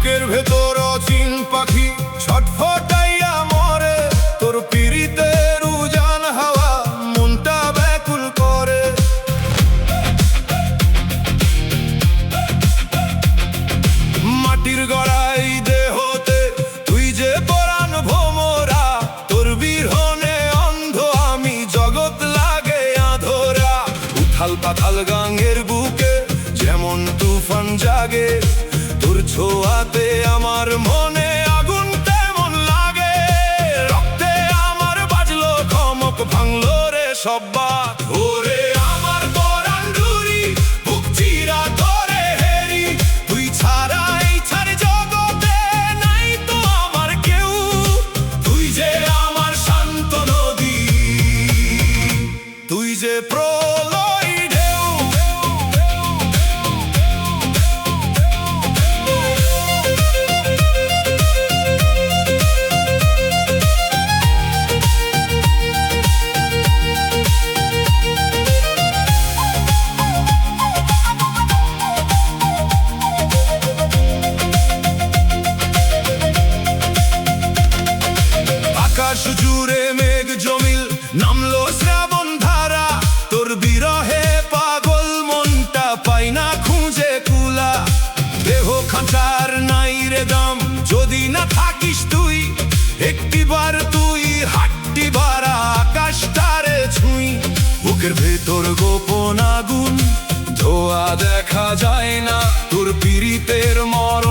বুকের ভেতর অচিন পাখি ছটফটাইয়া মরে, তোর পিরিতের উজান হাওয়া মনটা ব্যাকুল করে। মাটির গড়াই দেহতে তুই যে পরাণ ভোমরা, তোর বিরহনে অন্ধ আমি জগৎ লাগে আধরা। উথাল পাথাল গাঙের বুকে যেমন তুফান জাগে, তোর ছোঁয়াতে আমার মনে আগুন তেমন লাগে। রক্তে আমার বাজলো খমক, ভাঙলো রে সব বাঁধ। ওরে আমার পরাণ ডুরি, বুক চিরা ধরে হেরি, তুই ছাড়া এই ছাড় জগতে নাই তো আমার কেউ। তুই যে আমার শান্ত নদী, তুই যে প্রলয় ঢেউ। আকাশ জুড়ে মেঘ জমিল, নামলো শ্রাবণ ধারা, তোর বিরহে পাগল মনটা পাই না খুঁজে কুলা। দেহ খাঁচার নাই রে দাম, যদি না থাকিস তুই। একটিবার তুই হাট্টি বারা আকাশটারে ছুঁই। বুকের ভেতর গোপন আগুন ধোয়া দেখা যায় না, তোর পিরিতের মরণ